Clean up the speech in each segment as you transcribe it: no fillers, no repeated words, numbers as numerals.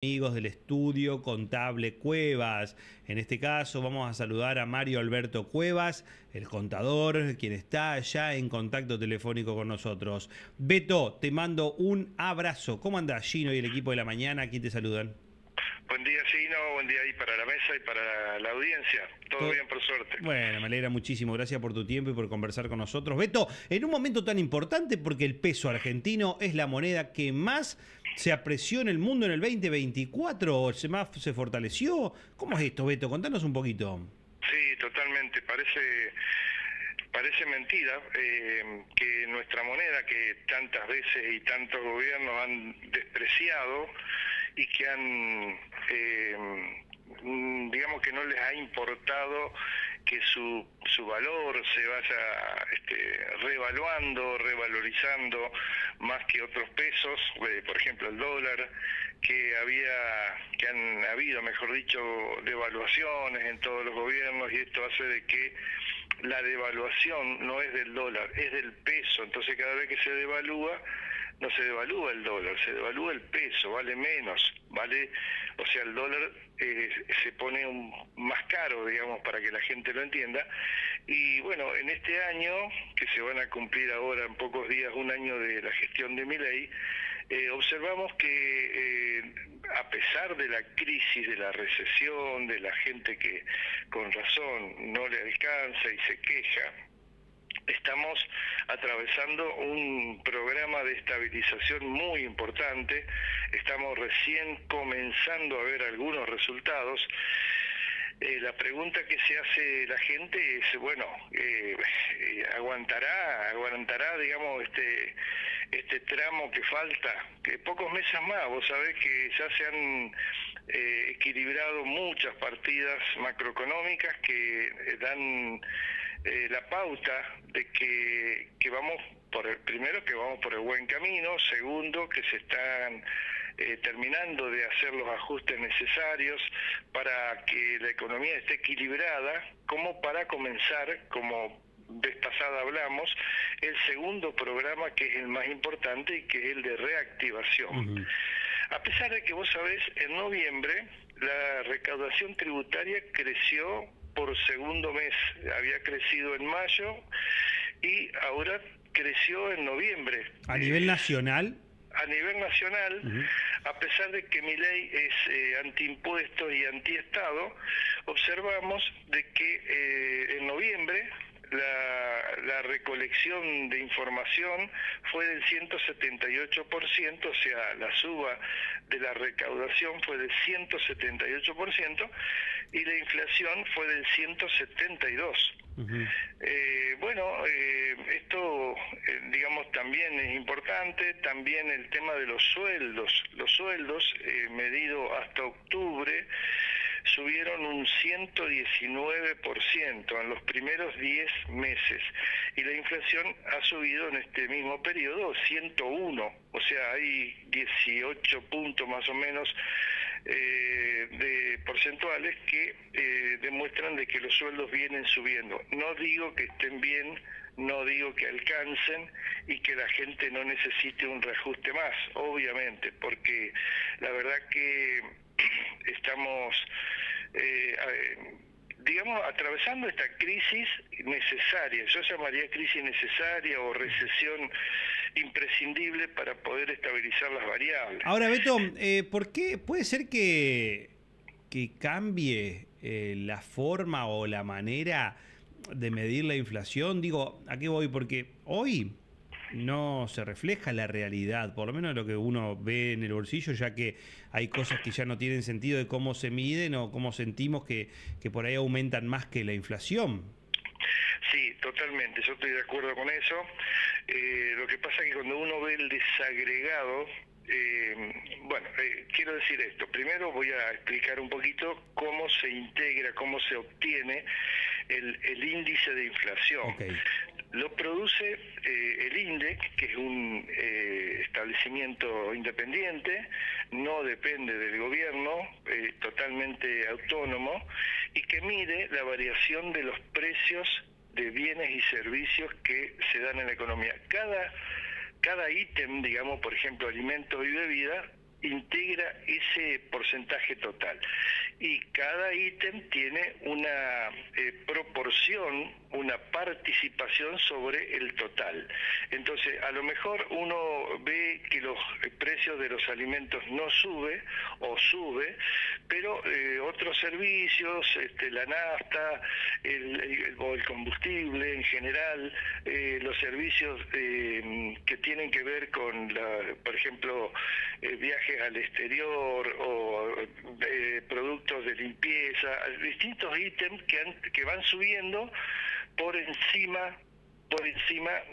Amigos del estudio contable Cuevas. En este caso vamos a saludar a Mario Alberto Cuevas, el contador, quien está ya en contacto telefónico con nosotros. Beto, te mando un abrazo. ¿Cómo anda Gino y el equipo de la mañana? ¿Quién te saludan? Buen día, Gino, buen día ahí para la mesa y para la audiencia. Todo bien, por suerte. Bueno, me alegra muchísimo. Gracias por tu tiempo y por conversar con nosotros. Beto, en un momento tan importante porque el peso argentino es la moneda que más se apreció en el mundo en el 2024, se fortaleció. ¿Cómo es esto, Beto? Contanos un poquito. Sí, totalmente. Parece mentira que nuestra moneda, que tantas veces y tantos gobiernos han despreciado y que digamos que no les ha importado que su valor se vaya revalorizando más que otros pesos, por ejemplo el dólar, que han habido, mejor dicho, devaluaciones en todos los gobiernos, y esto hace de que la devaluación no es del dólar, es del peso. Entonces cada vez que se devalúa, no se devalúa el dólar, se devalúa el peso, vale menos, o sea, el dólar se pone más caro, digamos, para que la gente lo entienda. Y bueno, en este año, que se van a cumplir ahora en pocos días un año de la gestión de Milei, observamos que a pesar de la crisis, de la recesión, de la gente que con razón no le alcanza y se queja, estamos atravesando un programa de estabilización muy importante. Estamos recién comenzando a ver algunos resultados. La pregunta que se hace la gente es, bueno, ¿aguantará, digamos, este tramo que falta? Que pocos meses más, vos sabés que ya se han equilibrado muchas partidas macroeconómicas que dan la pauta de que vamos primero que vamos por el buen camino, segundo que se están terminando de hacer los ajustes necesarios para que la economía esté equilibrada, como para comenzar, como vez pasada hablamos, el segundo programa, que es el más importante y que es el de reactivación. A pesar de que vos sabés, en noviembre la recaudación tributaria creció por segundo mes, había crecido en mayo y ahora creció en noviembre. ¿A nivel nacional? A nivel nacional, a pesar de que Milei es antiimpuestos y antiestado, observamos de que en noviembre la recolección de información fue del 178%, o sea, la suba de la recaudación fue del 178% y la inflación fue del 172%. Esto digamos también es importante. También el tema de los sueldos medido hasta octubre subieron un 119% en los primeros 10 meses y la inflación ha subido en este mismo periodo 101, o sea, hay 18 puntos más o menos de porcentuales que demuestran de que los sueldos vienen subiendo. No digo que estén bien, no digo que alcancen y que la gente no necesite un reajuste más, obviamente, porque la verdad que estamos digamos, atravesando esta crisis necesaria. Yo llamaría crisis necesaria o recesión imprescindible para poder estabilizar las variables. Ahora, Beto, ¿por qué puede ser que cambie la forma o la manera de medir la inflación? Digo, ¿a qué voy? Porque hoy no se refleja la realidad, por lo menos lo que uno ve en el bolsillo, ya que hay cosas que ya no tienen sentido de cómo se miden o cómo sentimos que por ahí aumentan más que la inflación. Sí, totalmente, yo estoy de acuerdo con eso. Lo que pasa es que cuando uno ve el desagregado, quiero decir esto. Primero voy a explicar un poquito cómo se integra, cómo se obtiene el índice de inflación. Okay. Lo produce el INDEC, que es un establecimiento independiente, no depende del gobierno, totalmente autónomo, y que mide la variación de los precios de bienes y servicios que se dan en la economía. Cada ítem, digamos, por ejemplo, alimentos y bebidas, integra ese porcentaje total. Y cada ítem tiene una proporción, una participación sobre el total. Entonces, a lo mejor uno ve que los precios de los alimentos no sube o sube, pero otros servicios, la nafta, o el combustible en general, los servicios que tienen que ver con, por ejemplo, viajes al exterior o productos de limpieza, distintos ítems que van subiendo por encima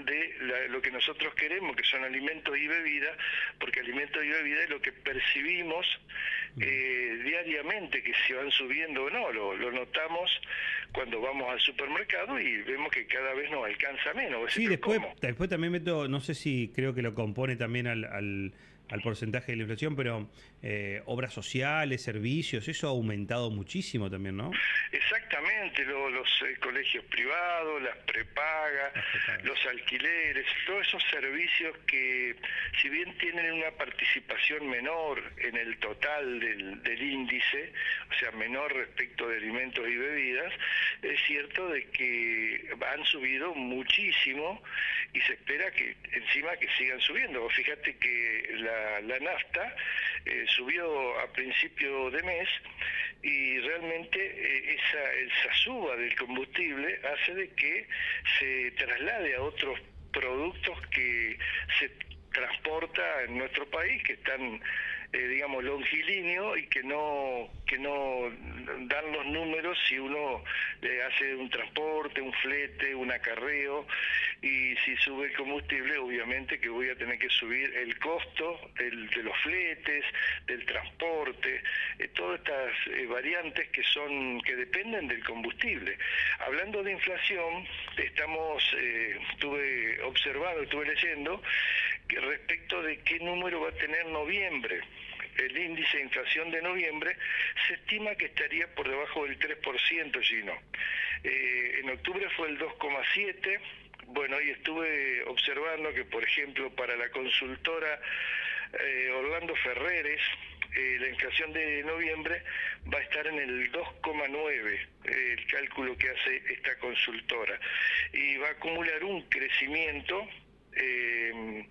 de lo que nosotros queremos, que son alimentos y bebidas, porque alimentos y bebidas es lo que percibimos diariamente, que si van subiendo o no, lo notamos cuando vamos al supermercado y vemos que cada vez nos alcanza menos. Sí, después también meto, no sé si creo que lo compone también al porcentaje de la inflación, pero obras sociales, servicios, eso ha aumentado muchísimo también, ¿no? Exactamente, los colegios privados, las prepagas, los alquileres, todos esos servicios que, si bien tienen una participación menor en el total del índice, o sea, menor respecto de alimentos y bebidas, es cierto de que han subido muchísimo y se espera que encima que sigan subiendo. Fíjate que la nafta subió a principio de mes y realmente esa suba del combustible hace de que se traslade a otros productos que se transporta en nuestro país, que están digamos longilíneos y que no dan los números si uno le hace un transporte, un flete, un acarreo, y si sube el combustible obviamente que voy a tener que subir el costo de los fletes, del transporte, todas estas variantes que dependen del combustible. Hablando de inflación, estuve observando, estuve leyendo que respecto de qué número va a tener noviembre. El índice de inflación de noviembre se estima que estaría por debajo del 3%, Gino. En octubre fue el 2,7%. Bueno, y estuve observando que, por ejemplo, para la consultora Orlando Ferreres, la inflación de noviembre va a estar en el 2,9%, el cálculo que hace esta consultora. Y va a acumular un crecimiento de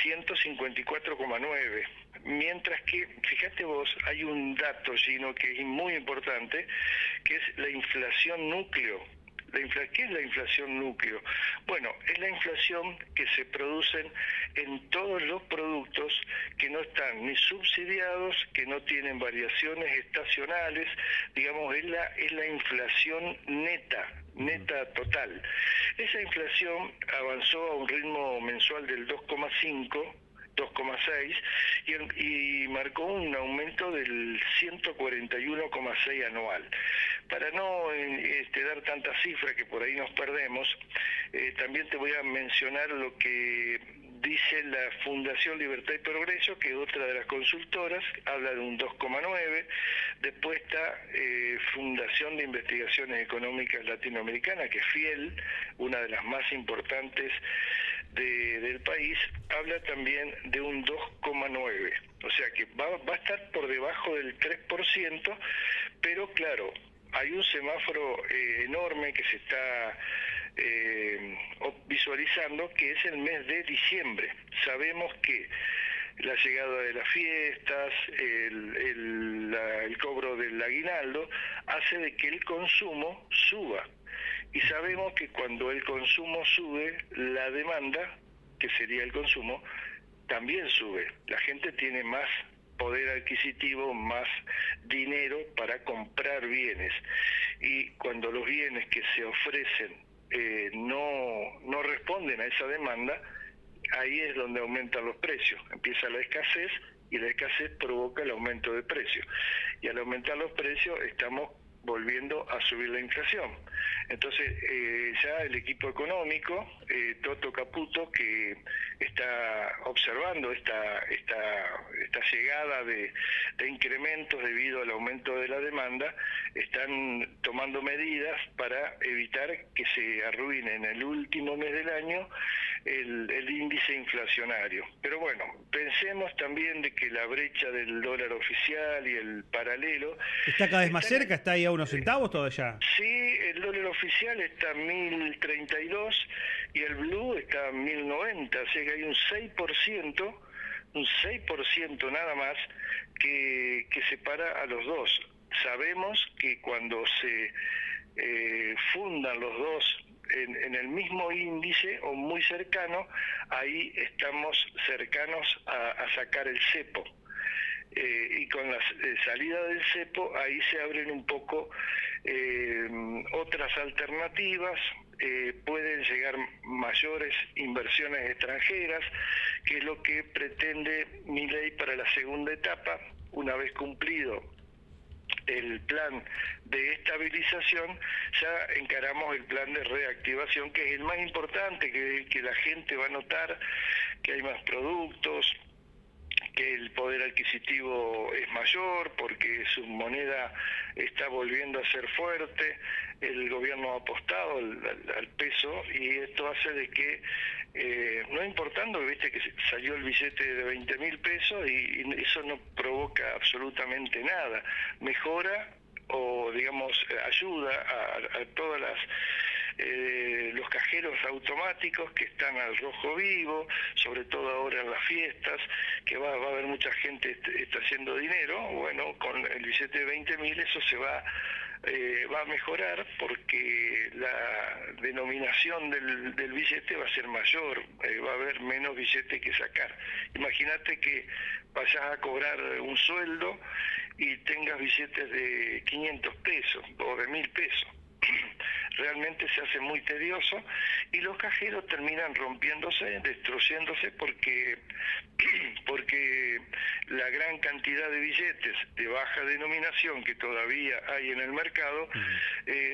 154,9%. Mientras que, fíjate vos, hay un dato, Gino, que es muy importante, que es la inflación núcleo. ¿Qué es la inflación núcleo? Bueno, es la inflación que se produce en todos los productos que no están ni subsidiados, que no tienen variaciones estacionales, digamos, es la inflación neta total. Esa inflación avanzó a un ritmo mensual del 2,5%, 2,6 y marcó un aumento del 141,6 anual. Para no dar tantas cifras que por ahí nos perdemos, también te voy a mencionar lo que dice la Fundación Libertad y Progreso, que es otra de las consultoras, habla de un 2,9. Después está Fundación de Investigaciones Económicas Latinoamericanas, que es FIEL, una de las más importantes del país, habla también de un 2,9. O sea que va a estar por debajo del 3%, pero claro, hay un semáforo enorme que se está visualizando, que es el mes de diciembre. Sabemos que la llegada de las fiestas, el cobro del aguinaldo, hace de que el consumo suba. Y sabemos que cuando el consumo sube, la demanda, que sería el consumo, también sube. La gente tiene más poder adquisitivo, más dinero para comprar bienes. Y cuando los bienes que se ofrecen no responden a esa demanda, ahí es donde aumentan los precios. Empieza la escasez y la escasez provoca el aumento de precios. Y al aumentar los precios estamos volviendo a subir la inflación. Entonces ya el equipo económico, Toto Caputo, que está observando esta llegada de incrementos debido al aumento de la demanda, están tomando medidas para evitar que se arruine en el último mes del año el índice inflacionario. Pero bueno, pensemos también de que la brecha del dólar oficial y el paralelo... ¿Está cada vez más cerca? ¿Está ahí a unos centavos todavía? Sí, el dólar oficial está a 1032 y el blue está a 1090, o sea que hay un 6% nada más que separa a los dos. Sabemos que cuando se fundan los dos en el mismo índice o muy cercano, ahí estamos cercanos a sacar el cepo. Y con la salida del cepo, ahí se abren un poco otras alternativas, pueden llegar mayores inversiones extranjeras, que es lo que pretende Milei para la segunda etapa, una vez cumplido el plan de estabilización, ya encaramos el plan de reactivación, que es el más importante, que la gente va a notar que hay más productos, que el poder adquisitivo es mayor porque su moneda está volviendo a ser fuerte, el gobierno ha apostado al peso y esto hace de que, no importando, viste que salió el billete de 20.000 pesos y eso no provoca absolutamente nada, mejora o digamos ayuda a todas las los cajeros automáticos que están al rojo vivo, sobre todo ahora en las fiestas, que va a haber mucha gente está haciendo dinero. Bueno, con el billete de 20.000 eso se va a mejorar porque la denominación del billete va a ser mayor, va a haber menos billete que sacar. Imagínate que vayas a cobrar un sueldo y tengas billetes de 500 pesos o de 1.000 pesos. Realmente se hace muy tedioso y los cajeros terminan rompiéndose, destruyéndose porque la gran cantidad de billetes de baja denominación que todavía hay en el mercado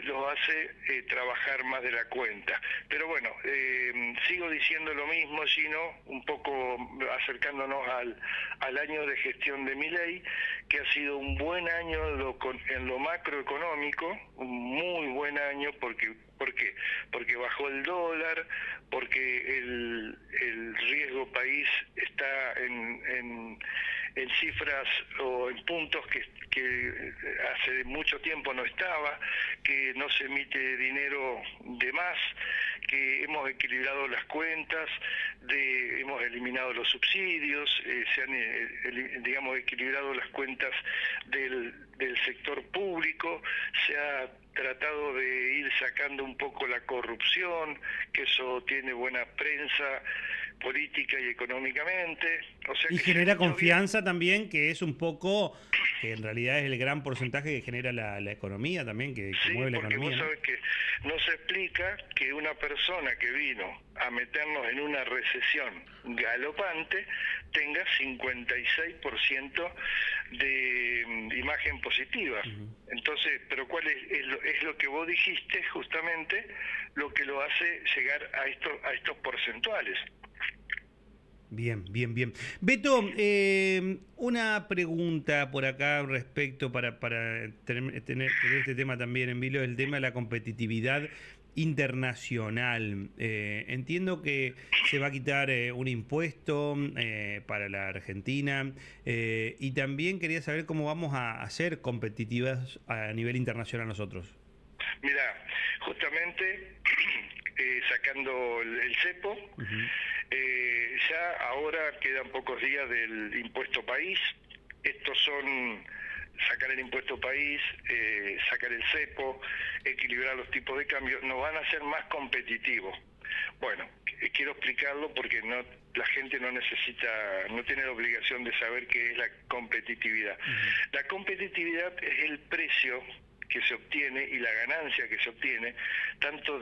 los hace trabajar más de la cuenta. Pero bueno, sigo diciendo lo mismo, Gino, un poco acercándonos al año de gestión de Milei, que ha sido un buen año en lo macroeconómico, un muy buen año. ¿Por qué? Porque bajó el dólar, porque el riesgo país está en cifras o en puntos que hace mucho tiempo no estaba, que no se emite dinero de más, que hemos equilibrado las cuentas, hemos eliminado los subsidios, se han digamos equilibrado las cuentas del sector público, se ha tratado de ir sacando un poco la corrupción, que eso tiene buena prensa política y económicamente. O sea, y genera confianza también, que es un poco, que en realidad es el gran porcentaje que genera la economía también, que mueve la economía. Vos sabés que no se explica que una persona que vino a meternos en una recesión galopante tenga 56% de imagen positiva. Entonces, pero ¿cuál es lo que vos dijiste justamente lo que lo hace llegar a estos porcentuales? Bien, bien, bien. Beto, una pregunta por acá respecto para tener este tema también en vilo, el tema de la competitividad internacional. Entiendo que se va a quitar un impuesto para la Argentina y también quería saber cómo vamos a ser competitivas a nivel internacional nosotros. Mira, justamente sacando el cepo, ya ahora quedan pocos días del impuesto país. Estos son sacar el impuesto país, sacar el cepo, equilibrar los tipos de cambio, nos van a hacer más competitivos. Bueno, quiero explicarlo porque la gente no tiene la obligación de saber qué es la competitividad. La competitividad es el precio que se obtiene y la ganancia que se obtiene tanto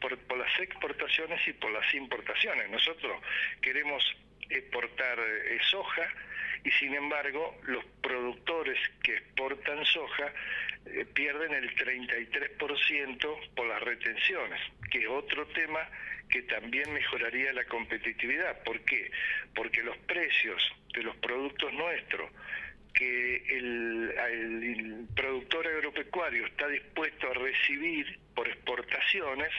por las exportaciones y por las importaciones. Nosotros queremos exportar soja y sin embargo los productores que exportan soja pierden el 33% por las retenciones, que es otro tema que también mejoraría la competitividad. ¿Por qué? Porque los precios de los productos nuestros que el productor agropecuario está dispuesto a recibir por exportaciones,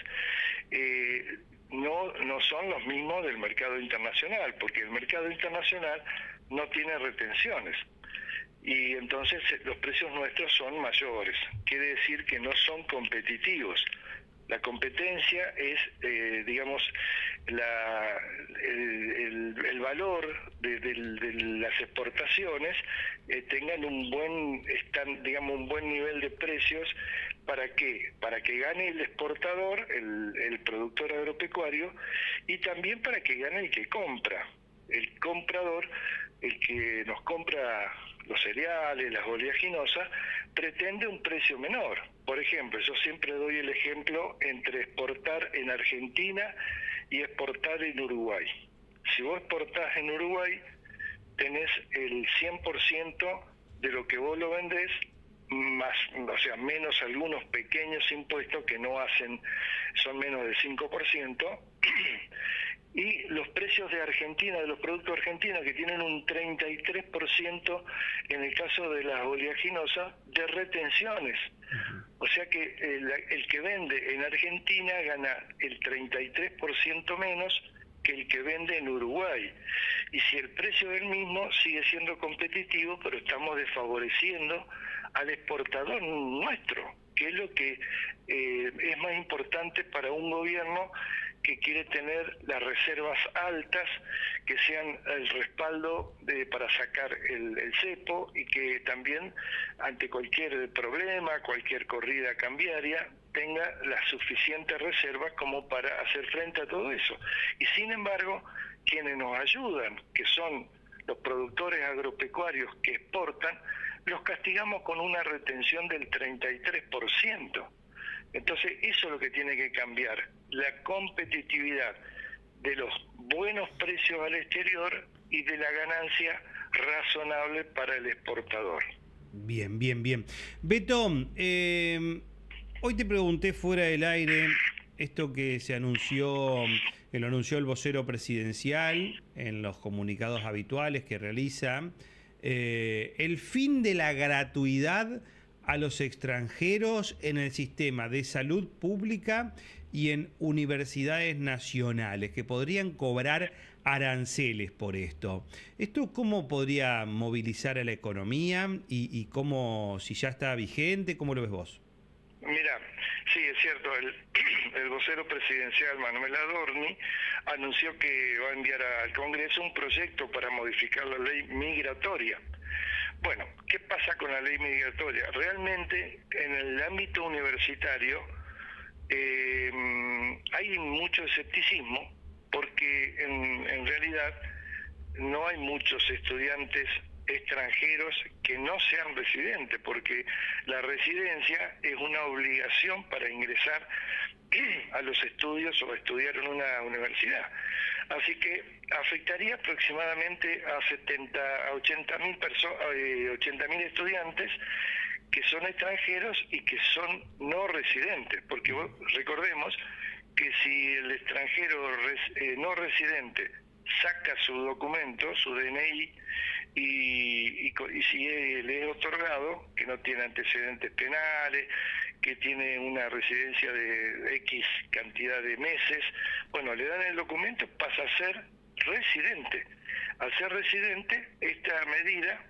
no son los mismos del mercado internacional, porque el mercado internacional no tiene retenciones. Y entonces los precios nuestros son mayores. Quiere decir que no son competitivos. La competencia es, digamos, el valor de las exportaciones tengan un buen nivel de precios. ¿Para qué? Para que gane el exportador, el productor agropecuario, y también para que gane el que compra. El comprador, el que nos compra los cereales, las oleaginosas, pretende un precio menor. Por ejemplo, yo siempre doy el ejemplo entre exportar en Argentina y exportar en Uruguay. Si vos exportás en Uruguay, tenés el 100% de lo que vos lo vendés, más, o sea, menos algunos pequeños impuestos que no hacen, son menos del 5%, y los precios de Argentina, de los productos argentinos, que tienen un 33% en el caso de las oleaginosas, de retenciones. O sea que el que vende en Argentina gana el 33% menos que el que vende en Uruguay. Y si el precio del mismo sigue siendo competitivo, pero estamos desfavoreciendo al exportador nuestro, que es lo que es más importante para un gobierno que quiere tener las reservas altas, que sean el respaldo para sacar el cepo, y que también ante cualquier problema, cualquier corrida cambiaria, tenga las suficientes reservas como para hacer frente a todo eso. Y sin embargo, quienes nos ayudan, que son los productores agropecuarios que exportan, los castigamos con una retención del 33%. Entonces, eso es lo que tiene que cambiar, la competitividad de los buenos precios al exterior y de la ganancia razonable para el exportador. Bien, bien, bien. Beto, hoy te pregunté fuera del aire esto que se anunció, que lo anunció el vocero presidencial en los comunicados habituales que realiza, el fin de la gratuidad a los extranjeros en el sistema de salud pública y en universidades nacionales, que podrían cobrar aranceles por esto. ¿Esto cómo podría movilizar a la economía y cómo, si ya está vigente, cómo lo ves vos? Mira, sí, es cierto, el vocero presidencial Manuel Adorni anunció que va a enviar al Congreso un proyecto para modificar la ley migratoria. Bueno, ¿qué pasa con la ley migratoria? Realmente en el ámbito universitario hay mucho escepticismo, porque en realidad no hay muchos estudiantes extranjeros que no sean residentes, porque la residencia es una obligación para ingresar a los estudios o estudiar en una universidad. Así que afectaría aproximadamente a 80.000 estudiantes que son extranjeros y que son no residentes, porque recordemos que si el extranjero no residente saca su documento, su DNI, y si le es otorgado, que no tiene antecedentes penales, que tiene una residencia de X cantidad de meses, bueno, le dan el documento, pasa a ser residente. Al ser residente, esta medida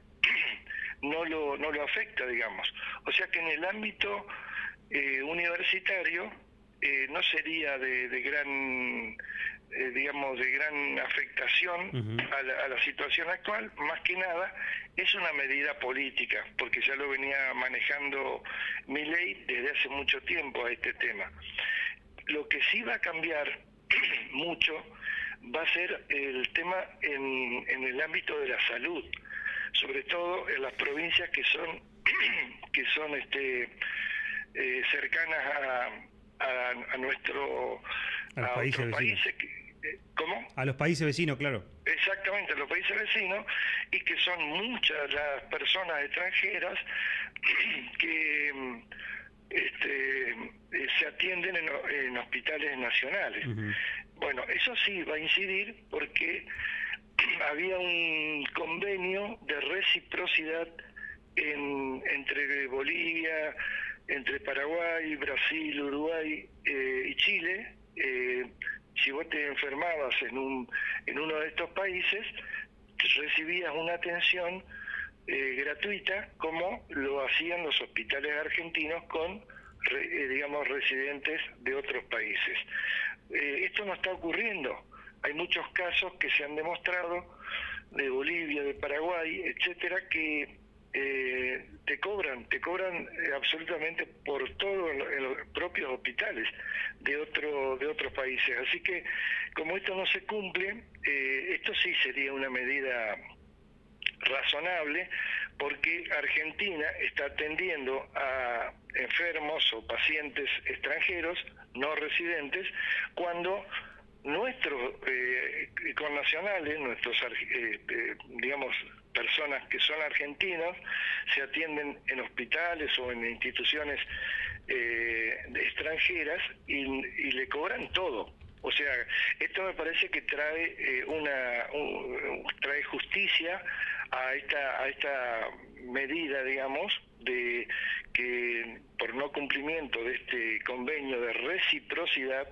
no lo afecta, digamos. O sea que en el ámbito universitario no sería de gran afectación a la situación actual. Más que nada es una medida política, porque ya lo venía manejando Milei desde hace mucho tiempo a este tema. Lo que sí va a cambiar mucho va a ser el tema en el ámbito de la salud, sobre todo en las provincias que son cercanas a nuestros países. ¿Cómo? A los países vecinos, claro. Exactamente, a los países vecinos, y que son muchas las personas extranjeras que se atienden en hospitales nacionales. Bueno, eso sí va a incidir, porque había un convenio de reciprocidad entre Bolivia, entre Paraguay, Brasil, Uruguay y Chile, si vos te enfermabas en uno de estos países, recibías una atención gratuita, como lo hacían los hospitales argentinos con, digamos, residentes de otros países. Esto no está ocurriendo. Hay muchos casos que se han demostrado de Bolivia, de Paraguay, etcétera, que te cobran absolutamente por todo en los propios hospitales de otros países. Así que, como esto no se cumple, esto sí sería una medida razonable, porque Argentina está atendiendo a enfermos o pacientes extranjeros no residentes, cuando nuestros connacionales, nuestros digamos, personas que son argentinos, se atienden en hospitales o en instituciones extranjeras y le cobran todo. O sea, esto me parece que trae trae justicia a esta medida, digamos, de que por no cumplimiento de este convenio de reciprocidad,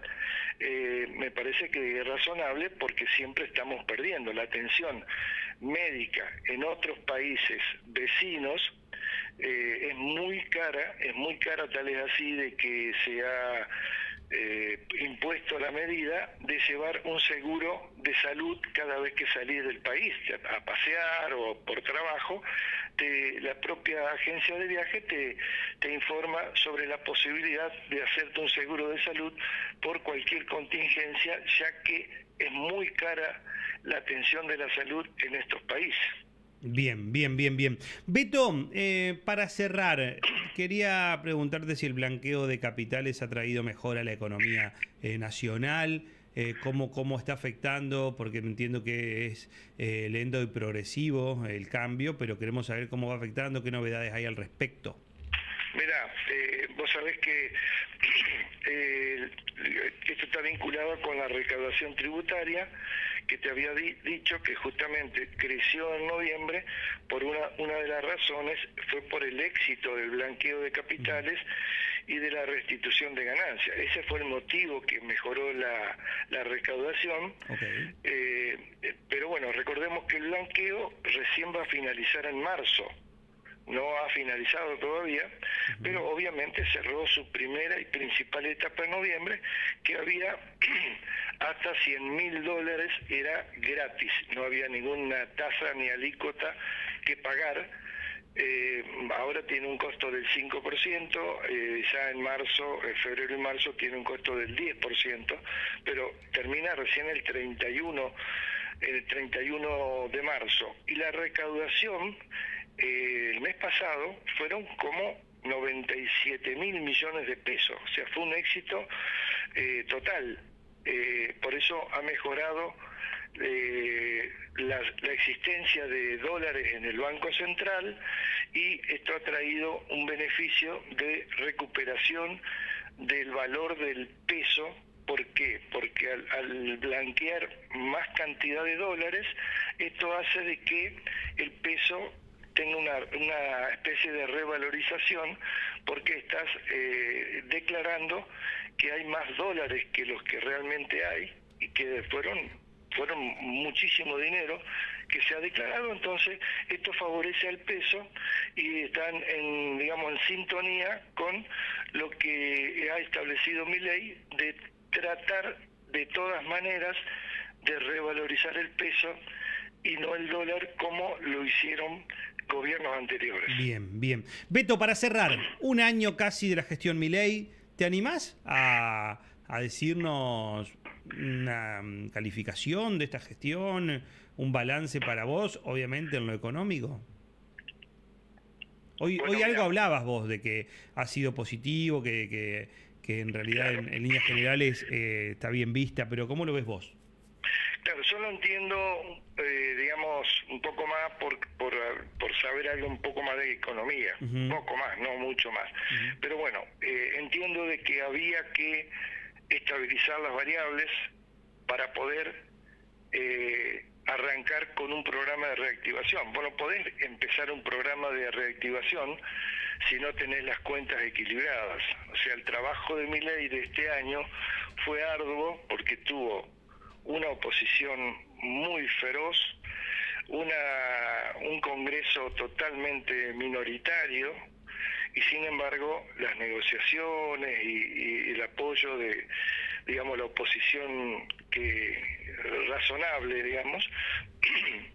me parece que es razonable, porque siempre estamos perdiendo la atención médica en otros países vecinos. Es muy cara, tal es así de que se ha impuesto la medida de llevar un seguro de salud cada vez que salís del país a pasear o por trabajo. La propia agencia de viaje te informa sobre la posibilidad de hacerte un seguro de salud por cualquier contingencia, ya que es muy cara la atención de la salud en estos países. Bien. Beto, para cerrar, quería preguntarte si el blanqueo de capitales ha traído mejora a la economía nacional, cómo está afectando, porque entiendo que es lento y progresivo el cambio, pero queremos saber cómo va afectando, qué novedades hay al respecto. Mirá, vos sabés que esto está vinculado con la recaudación tributaria, que te había dicho que justamente creció en noviembre. Por una de las razones fue por el éxito del blanqueo de capitales y de la restitución de ganancias. Ese fue el motivo que mejoró la recaudación. Okay. Pero bueno, recordemos que el blanqueo recién va a finalizar en marzo. No ha finalizado todavía, pero obviamente cerró su primera y principal etapa en noviembre, que había hasta $100.000 era gratis, no había ninguna tasa ni alícuota que pagar. Ahora tiene un costo del 5%, ya en febrero y marzo tiene un costo del 10%, pero termina recién el 31 de marzo. Y la recaudación el mes pasado fueron como 97.000 millones de pesos, o sea, fue un éxito total. Por eso ha mejorado la existencia de dólares en el Banco Central, y esto ha traído un beneficio de recuperación del valor del peso. ¿Por qué? Porque al blanquear más cantidad de dólares, esto hace de que el peso tenga una especie de revalorización, porque estás declarando que hay más dólares que los que realmente hay, y que fueron muchísimo dinero que se ha declarado. Entonces esto favorece al peso y están en sintonía con lo que ha establecido Milei, de tratar de todas maneras de revalorizar el peso y no el dólar, como lo hicieron gobiernos anteriores. Bien. Beto, para cerrar, un año casi de la gestión Milei, ¿te animás a decirnos una calificación de esta gestión, un balance para vos, obviamente en lo económico? Hoy algo hablabas vos de que ha sido positivo, que en realidad claro, en líneas generales está bien vista, pero ¿cómo lo ves vos? Claro, yo lo entiendo, un poco más por saber algo un poco más de economía, un poco más, no mucho más. Pero bueno, entiendo de que había que estabilizar las variables para poder arrancar con un programa de reactivación. Vos no podés empezar un programa de reactivación si no tenés las cuentas equilibradas. O sea, el trabajo de Milei de este año fue arduo porque tuvo una oposición muy feroz, un Congreso totalmente minoritario, y sin embargo las negociaciones y el apoyo de, digamos, la oposición razonable, digamos,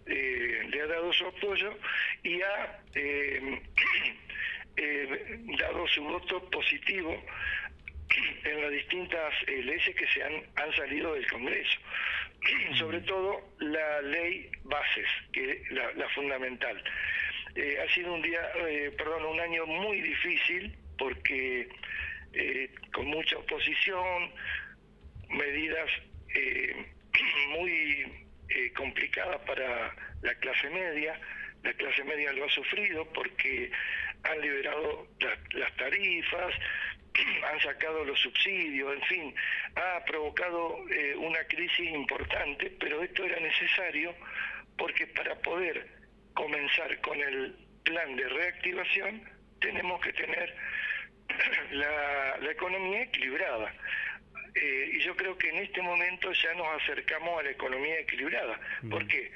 le ha dado su apoyo y ha dado su voto positivo en las distintas leyes que han salido del Congreso. Sobre todo la ley bases, que es la fundamental. Ha sido un año muy difícil porque con mucha oposición, medidas muy complicadas para la clase media. La clase media lo ha sufrido porque han liberado las tarifas, han sacado los subsidios, en fin, ha provocado una crisis importante, pero esto era necesario porque para poder comenzar con el plan de reactivación tenemos que tener la economía equilibrada. Y yo creo que en este momento ya nos acercamos a la economía equilibrada. ¿Por qué?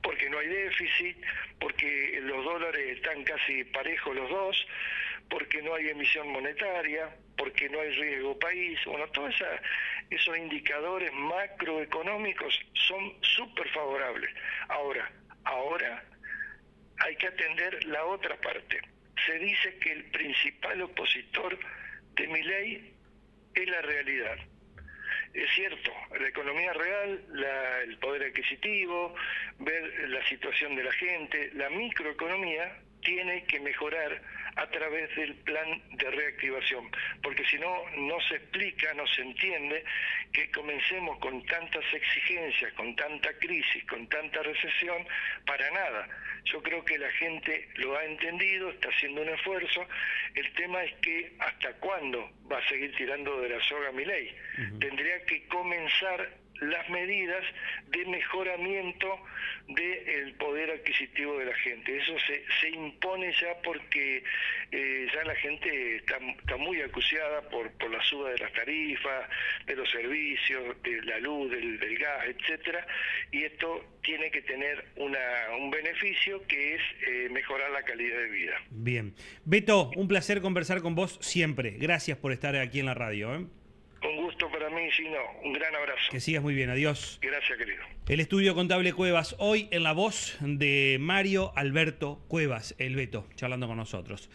Porque no hay déficit, porque los dólares están casi parejos los dos, porque no hay emisión monetaria, porque no hay riesgo país. Bueno, todos esos indicadores macroeconómicos son súper favorables. Ahora hay que atender la otra parte. Se dice que el principal opositor de Milei es la realidad. Es cierto, la economía real, el poder adquisitivo, ver la situación de la gente, la microeconomía tiene que mejorar a través del plan de reactivación, porque si no, no se explica, no se entiende que comencemos con tantas exigencias, con tanta crisis, con tanta recesión, para nada. Yo creo que la gente lo ha entendido, está haciendo un esfuerzo. El tema es que hasta cuándo va a seguir tirando de la soga Milei. Tendría que comenzar las medidas de mejoramiento del poder adquisitivo de la gente. Eso se impone ya porque ya la gente está muy acuciada por la suba de las tarifas, de los servicios, de la luz, del gas, etcétera, y esto tiene que tener un beneficio que es mejorar la calidad de vida. Bien. Beto, un placer conversar con vos siempre. Gracias por estar aquí en la radio, ¿eh? Un gusto para mí, Gino. Un gran abrazo. Que sigas muy bien. Adiós. Gracias, querido. El Estudio Contable Cuevas, hoy en la voz de Mario Alberto Cuevas, el Beto, charlando con nosotros.